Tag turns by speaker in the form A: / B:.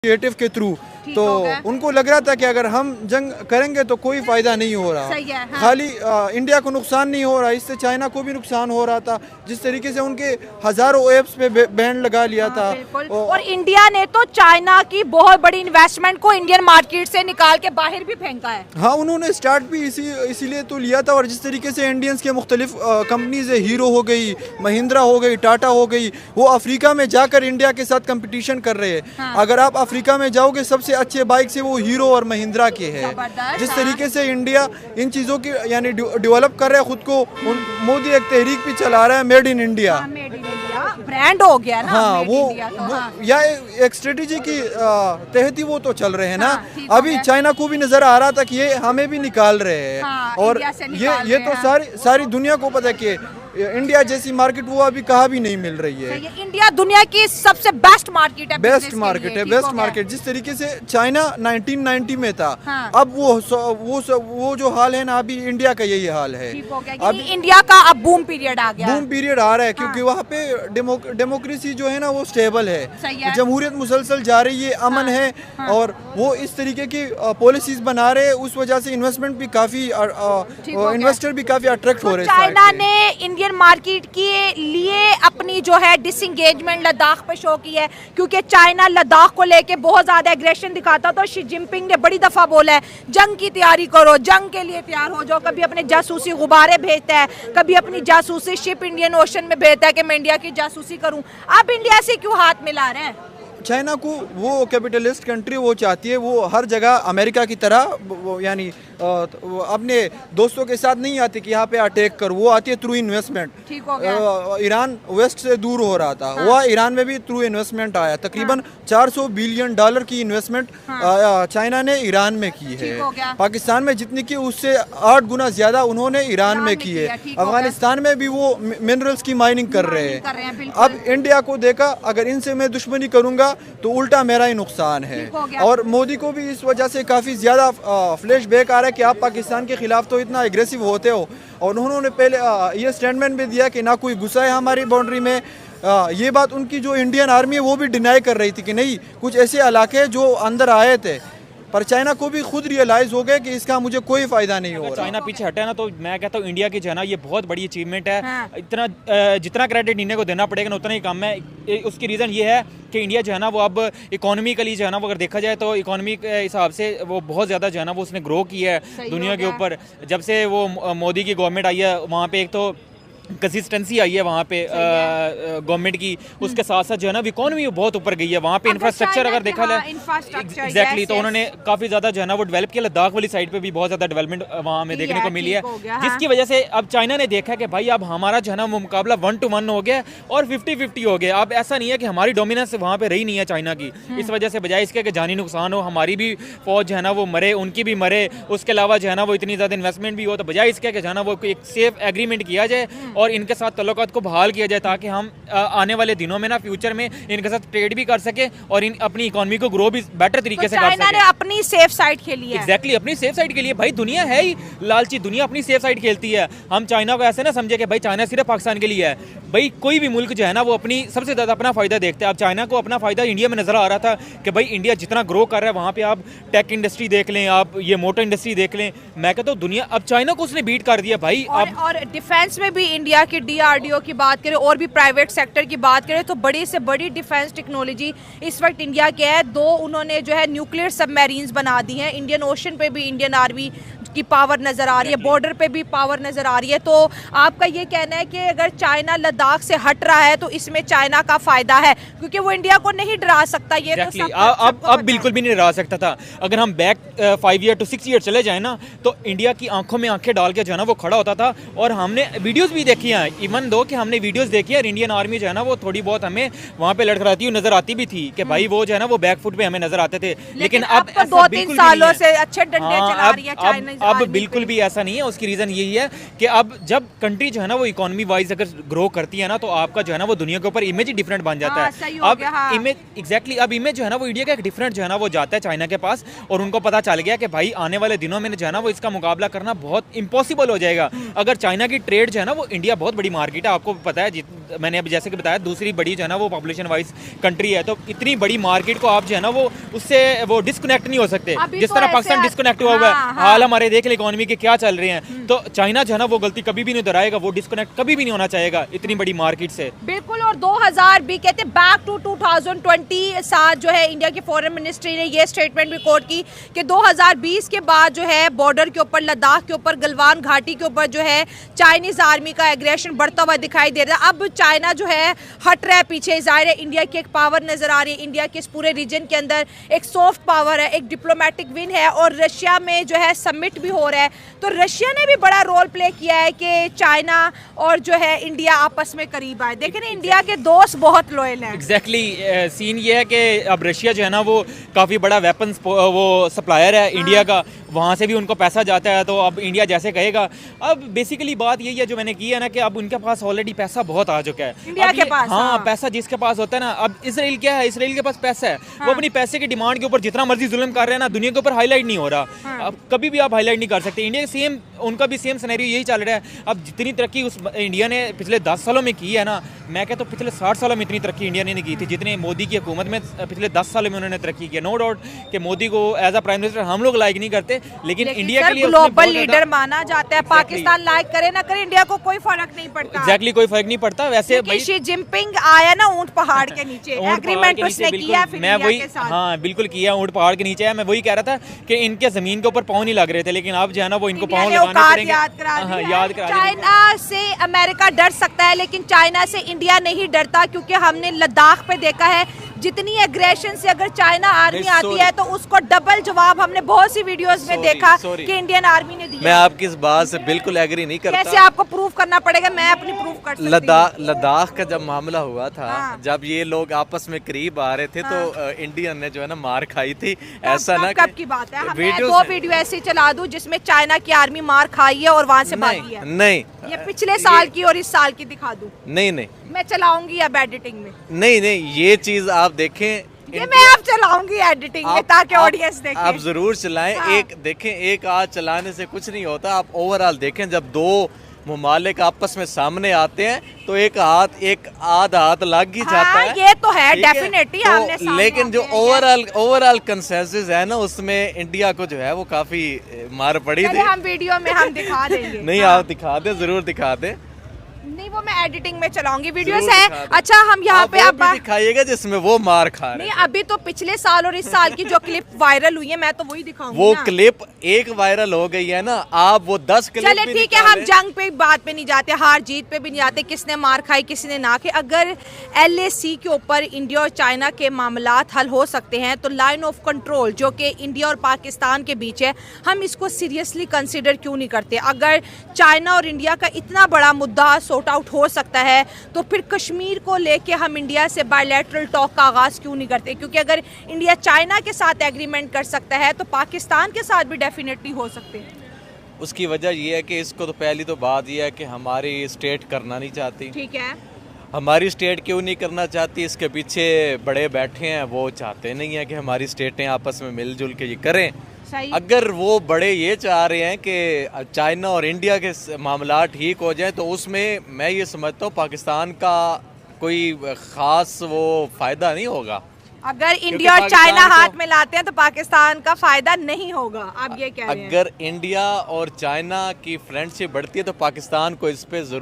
A: Initiative के through, तो उनको लग रहा था कि अगर हम जंग करेंगे तो कोई फायदा नहीं हो रहा।
B: सही है, हाँ।
A: खाली इंडिया को नुकसान नहीं हो रहा, इससे चाइना को भी नुकसान हो रहा था। जिस तरीके से उनके हजारों एप्स पे बैन लगा लिया था।
B: और इंडिया ने तो चाइना की बहुत बड़ी इन्वेस्टमेंट को इंडियन मार्केट से निकाल के बाहर भी फेंका है।
A: हाँ, उन्होंने स्टार्ट भी इसीलिए तो लिया था। और जिस तरीके से इंडियंस के मुख्तलिफ कंपनीज है, हीरो हो गई, महिंद्रा हो गई, टाटा हो गई, वो अफ्रीका में जाकर इंडिया के साथ कंपटीशन कर रहे हैं।
B: हाँ।
A: अगर आप अफ्रीका में जाओगे, सबसे अच्छे बाइक से वो हीरो और महिंद्रा के हैं। जिस तरीके से इंडिया इन चीज़ों की यानी डेवलप कर रहा है खुद को, मोदी एक तहरीक भी चला रहा है, made in India.
B: Made in India brand हो गया ना।
A: हाँ, वो
B: हाँ।
A: या एक स्ट्रेटेजी की तहत ही वो तो चल रहे हैं ना।
B: हाँ,
A: अभी चाइना को भी नजर आ रहा था कि ये हमें भी निकाल रहे हैं।
B: हाँ,
A: और ये तो सारी दुनिया को पता है कि इंडिया जैसी मार्केट वो अभी कहाँ भी नहीं मिल रही है।
B: इंडिया दुनिया की सबसे बेस्ट मार्केट है।
A: बेस्ट मार्केट है, बेस्ट मार्केट। जिस तरीके से चाइना 1990 में था,
B: हाँ।
A: अब वो जो हाल है ना, अभी इंडिया का यही हाल है।
B: अब इंडिया का अब बूम पीरियड आ गया।
A: बूम पीरियड आ रहा है क्योंकि वहाँ पे डेमोक्रेसी जो है ना वो स्टेबल है, जमहूरियत मुसलसल जा रही है, अमन है। और वो इस तरीके की पॉलिसीज बना रहे हैं, उस वजह से इन्वेस्टमेंट भी काफी इन्वेस्टर भी काफी अट्रैक्ट हो रहे हैं।
B: चाइना ने इंडियन मार्केट के लिए अपनी जो है डिसएंगेजमेंट लद्दाख पे शो की है, क्योंकि चाइना लद्दाख को लेके बहुत ज्यादा एग्रेशन दिखाता। तो शी जिनपिंग ने बड़ी दफा बोला है जंग की तैयारी करो, जंग के लिए तैयार हो जाओ। कभी अपने जासूसी गुब्बारे भेजता है, कभी अपनी जासूसी शिप इंडियन ओशन में भेजता है कि मैं इंडिया की जासूसी करूं। अब इंडिया से क्यों हाथ मिला रहे हैं?
A: चाइना को वो कैपिटलिस्ट कंट्री वो चाहती है, वो हर जगह अमेरिका की तरह यानी अपने दोस्तों के साथ नहीं आती कि यहाँ पे अटैक कर, वो आती है थ्रू इन्वेस्टमेंट।
B: ठीक हो गया।
A: ईरान वेस्ट से दूर हो रहा था, वो ईरान में भी थ्रू इन्वेस्टमेंट आया। तकरीबन 400 बिलियन डॉलर की इन्वेस्टमेंट चाइना ने ईरान में की है। पाकिस्तान में जितनी की उससे 8 गुना ज्यादा उन्होंने ईरान में की है। अफगानिस्तान में भी वो मिनरल्स की माइनिंग कर रहे हैं। अब इंडिया को देखा, अगर इनसे मैं दुश्मनी करूंगा तो उल्टा मेरा ही नुकसान है। और मोदी को भी इस वजह से काफ़ी ज़्यादा फ्लैशबैक आ रहा है कि आप पाकिस्तान के खिलाफ तो इतना एग्रेसिव होते हो। और उन्होंने पहले ये स्टेटमेंट भी दिया कि ना कोई घुसा है हमारी बाउंड्री में। ये बात उनकी जो इंडियन आर्मी है वो भी डिनाई कर रही थी कि नहीं, कुछ ऐसे इलाके जो अंदर आए थे। पर चाइना को भी खुद रियलाइज हो गया कि इसका मुझे कोई फायदा नहीं हो रहा।
C: चाइना पीछे हटे ना, तो मैं कहता हूँ इंडिया की जो है ना ये बहुत बड़ी अचीवमेंट है।
B: हाँ।
C: इतना जितना क्रेडिट इंडिया को देना पड़ेगा ना उतना ही कम है। उसकी रीज़न ये है कि इंडिया जो है ना वो अब इकोनॉमिकली जो है ना वो अगर देखा जाए तो इकोनॉमी के हिसाब से वो बहुत ज़्यादा जो है ना वो उसने ग्रो की है दुनिया के ऊपर। जब से वो मोदी की गवर्नमेंट आई है, वहाँ पे एक तो कंसिस्टेंसी आई है वहाँ पे गवर्नमेंट की, उसके साथ साथ जो है ना इकोनॉमी बहुत ऊपर गई है। वहाँ पे इंफ्रास्ट्रक्चर अगर देखा जाए एग्जैक्टली, तो उन्होंने काफ़ी ज़्यादा जो है ना वो डेवलप किया। लद्दाख वाली साइड पे भी बहुत ज़्यादा डेवलपमेंट वहाँ में देखने को मिली है, जिसकी वजह से अब चाइना ने देखा कि भाई अब हमारा जो है ना वो मुकाबला 1 to 1 हो गया और 50-50 हो गया। अब ऐसा नहीं है कि हमारी डोमिनेंस वहाँ पे रही नहीं है चाइना की। इस वजह से बजाय इसके कि जानी नुकसान हो, हमारी भी फौज जो है ना वो मरे, उनकी भी मरे, उसके अलावा जो है ना वो इतनी ज़्यादा इन्वेस्टमेंट भी हो, तो बजाय इसके कि जो है ना वो एक सेफ एग्रीमेंट किया जाए और इनके साथ तल्लुकात को बहाल किया जाए, ताकि हम आने वाले दिनों में ना फ्यूचर में इनके साथ ट्रेड भी कर सके और अपनी इकोनॉमी को ग्रो भी बेटर तरीके से कर सके।
B: चाइना ने अपनी सेफ साइड खेली है।
C: एग्जैक्टली, अपनी सेफ साइड के लिए। भाई दुनिया है ही लालची, दुनिया अपनी सेफ साइड खेलती है। हम चाइना को ऐसे ना समझे कि भाई चाइना सिर्फ पाकिस्तान के लिए है। भाई कोई भी मुल्क जो है ना वो अपनी सबसे ज़्यादा अपना फ़ायदा देखते हैं। अब चाइना को अपना फ़ायदा इंडिया में नज़र आ रहा था कि भाई इंडिया जितना ग्रो कर रहा है, वहाँ पे आप टेक इंडस्ट्री देख लें, आप ये मोटर इंडस्ट्री देख लें। मैं कहता हूँ दुनिया अब चाइना को उसने बीट कर दिया भाई।
B: और डिफेंस में भी इंडिया की DRDO की बात करें और भी प्राइवेट सेक्टर की बात करें तो बड़ी से बड़ी डिफेंस टेक्नोलॉजी इस वक्त इंडिया के है। 2 उन्होंने जो है न्यूक्लियर सबमरीन्स बना दी हैं। इंडियन ओशन पे भी इंडियन आर्मी की पावर नजर आ रही है, बॉर्डर पे भी पावर नजर आ रही है। तो आपका ये कहना है कि अगर चाइना लद्दाख से हट रहा है तो इसमें चाइना का फायदा है, क्योंकि वो इंडिया को नहीं डरा सकता। ये
C: exactly. तो अब बिल्कुल भी नहीं डरा सकता था। अगर हम बैक 5 ईयर to 6 ईयर चले जाए ना, तो इंडिया की आंखों में आंखें डाल के जो है ना वो खड़ा होता था। और हमने वीडियोस भी देखी हैं, इवन दो कि हमने वीडियोस देखी है, इंडियन आर्मी जो है ना वो थोड़ी बहुत हमें वहाँ पे लड़खड़ाती हुई नजर आती भी थी कि भाई वो जो है ना वो बैक फुट पे हमें नजर आते थे। लेकिन अब
B: 2-3 सालों से अच्छे डंडे चला रही है चाइना।
C: अब बिल्कुल भी ऐसा नहीं है। उसकी रीजन यही है कि अब जब कंट्री जो है ना वो इकोनॉमी वाइज अगर ग्रो करती है ना, तो आपका जो है ना वो दुनिया के ऊपर इमेज ही डिफरेंट बन जाता है। अब इमेज एग्जैक्टली अब इमेज जो है ना वो इंडिया का एक डिफरेंट जो है ना वो जाता है चाइना के पास। और उनको पता चल गया कि भाई आने वाले दिनों में जो है ना वो इसका मुकाबला करना बहुत इम्पॉसिबल हो जाएगा। अगर चाइना की ट्रेड जो है ना वो इंडिया बहुत बड़ी मार्केट है, आपको पता है मैंने अभी जैसे कि बताया दूसरी बड़ी जो है ना वो पॉपुलेशन वाइज कंट्री है, तो इतनी बड़ी मार्केट को आप जो है ना वो उससे वो डिस्कनेक्ट नहीं हो सकते, जिस
B: तो
C: तरह पाकिस्तान डिस्कनेक्ट हुआ हुआ है।
B: हाँ,
C: हाल हमारे देख ले इकोनॉमी के क्या चल रहे हैं, तो चाइना जो है ना वो गलती कभी भी नहीं दोहराएगा, वो डिस्कनेक्ट कभी भी नहीं होना चाहेगा इतनी बड़ी मार्केट से।
B: बिल्कुल। और 2020 कहते हैं बैक टू 2020 साथ जो है इंडिया की फॉरेन मिनिस्ट्री ने ये स्टेटमेंट भी कोट की कि 2020 के बाद जो है बॉर्डर के ऊपर, लद्दाख के ऊपर, गलवान घाटी के ऊपर जो है चाइनीज आर्मी का एग्रेशन बढ़ता हुआ दिखाई दे रहा है। अब चाइना जो है हट रहा है पीछे, जाहिर है इंडिया की एक पावर नजर आ रही है, इंडिया के इस पूरे रीजन के अंदर एक सॉफ्ट पावर है, एक डिप्लोमेटिक विन है, और रशिया में जो है समिट भी हो रहा है, तो रशिया ने भी बड़ा रोल प्ले किया है कि चाइना और जो है इंडिया आपस में करीब आए। देखें ना, इंडिया के दोस्त बहुत लॉयल हैं।
C: एग्जैक्टली सीन ये है कि अब रशिया जो है ना वो काफ़ी बड़ा वेपन्स वो सप्लायर है इंडिया का, वहाँ से भी उनको पैसा जाता है, तो अब इंडिया जैसे कहेगा। अब बेसिकली बात यही है जो मैंने की है ना कि अब उनके पास ऑलरेडी पैसा बहुत आ चुका है
B: इंडिया के पास।
C: हाँ, पैसा जिसके पास होता है ना, अब इसराइल क्या है, इसराइल के पास पैसा है, वो अपनी पैसे की डिमांड के ऊपर जितना मर्जी जुल्म कर रहे हैं ना, दुनिया के ऊपर हाईलाइट नहीं हो रहा। अब कभी भी आप हाईलाइट नहीं कर सकते। इंडिया सेम, उनका भी सेम सिनेरियो यही चल रहा है। अब जितनी तरक्की उस इंडिया ने पिछले 10 सालों में की है ना, मैं कहता हूँ पिछले 60 सालों में इतनी तरक्की इंडिया ने नहीं की थी जितने मोदी की हुकूमत में पिछले 10 सालों में उन्होंने तरक्की की है। नो डाउट कि मोदी को एज अ प्राइम मिनिस्टर हम लोग लाइक नहीं करते, लेकिन इंडिया के लिए
B: ग्लोबल लीडर माना जाता है। पाकिस्तान लाइक करे ना करे, इंडिया को कोई फर्क नहीं पड़ता।
C: एग्जैक्टली कोई फर्क नहीं पड़ता। वैसे
B: शी जिनपिंग आया ना ऊंट पहाड़ के नीचे, एग्रीमेंट उसने किया फिर
C: मैं
B: इंडिया
C: वही
B: के साथ।
C: हाँ बिल्कुल किया, ऊंट पहाड़ के नीचे है। मैं वही कह रहा था कि इनके जमीन के ऊपर पाँव नहीं लग रहे थे, लेकिन अब जो है ना वो इनको पाँव लगाने पड़ेंगे। याद करा
B: चाइना से अमेरिका डर सकता है, लेकिन चाइना से इंडिया नहीं डरता, क्योंकि हमने लद्दाख पे देखा है जितनी एग्रेशन से अगर चाइना आर्मी आती है तो उसको डबल जवाब हमने बहुत सी वीडियोस में देखा कि इंडियन आर्मी ने दिया।
D: मैं आपकी इस बात से बिल्कुल एग्री नहीं करता।
B: कैसे आपको प्रूफ करना पड़ेगा? मैं अपनी प्रूफ कर सकती हूँ।
D: लद्दाख का जब मामला हुआ था, जब ये लोग आपस में करीब आ रहे थे, तो इंडियन ने जो है ना मार खाई थी। ऐसा ना
B: कब की बात है? मैं 2 वीडियो ऐसे चला दूं जिसमें चाइना की आर्मी मार खाई है और वहाँ से भागी है।
D: नहीं,
B: ये पिछले साल की और इस साल की दिखा दूं?
D: नहीं,
B: मैं चलाऊंगी अब एडिटिंग में।
D: नहीं, ये चीज आप देखें,
B: ये मैं अब चलाऊंगी एडिटिंग में ताकि ऑडियंस देखे।
D: आप जरूर चलाएं। एक देखें, एक आज चलाने से कुछ नहीं होता। आप ओवरऑल देखें, जब 2 मुमालिक आपस में सामने आते हैं तो एक आधा हाथ लग ही जाता है।
B: ये तो है डेफिनेटली, आमने सामने।
D: लेकिन जो ओवरऑल कंसेंसस है ना, उसमें इंडिया को जो है वो काफी मार पड़ी थी।
B: हम वीडियो में हम दिखा देंगे।
D: नहीं, आप दिखा दे, जरूर दिखा दे।
B: नहीं, वो मैं एडिटिंग में चलाऊंगी। वीडियोस है। अच्छा, हम यहाँ पे
D: आप दिखाइएगा जिसमें वो मार खा रहे हैं।
B: नहीं, अभी तो पिछले साल और इस साल की जो क्लिप वायरल हुई है मैं तो वही दिखाऊंगी।
D: वो क्लिप एक वायरल हो गई है ना, आप वो 10 क्लिप।
B: चले ठीक है, हम जंग पे बात पे नहीं जाते, हार जीत पे भी नहीं जाते, किसने मार खाई किसने ना खाई। अगर LAC के ऊपर इंडिया और चाइना के मामलात हल हो सकते हैं, तो लाइन ऑफ कंट्रोल जो कि इंडिया और पाकिस्तान के बीच है, हम इसको सीरियसली कंसिडर क्यों नहीं करते? अगर चाइना और इंडिया का इतना बड़ा मुद्दा सॉर्ट आउट हो सकता है, तो फिर कश्मीर को लेके हम इंडिया से बायलैटरल टॉक का आगाज क्यों नहीं करते? क्योंकि अगर इंडिया चाइना के साथ एग्रीमेंट कर सकता है तो पाकिस्तान के साथ भी डेफिनेटली हो सकते हैं।
D: उसकी वजह यह है कि इसको तो पहली तो बात यह है कि हमारी स्टेट करना नहीं चाहती।
B: ठीक है,
D: हमारी स्टेट क्यों नहीं करना चाहती? इसके पीछे बड़े बैठे हैं, वो चाहते नहीं है कि हमारी स्टेटें आपस में मिलजुल के ये करें। अगर वो बड़े ये चाह रहे हैं कि चाइना और इंडिया के मामला ठीक हो जाए, तो उसमें मैं ये समझता हूँ पाकिस्तान का कोई ख़ास वो फ़ायदा नहीं होगा।
B: अगर इंडिया और चाइना हाथ में लाते हैं तो पाकिस्तान का फायदा नहीं होगा, आप ये कह रहे हैं?
D: अगर इंडिया और चाइना की फ्रेंडशिप बढ़ती है तो पाकिस्तान को इस पे जरूर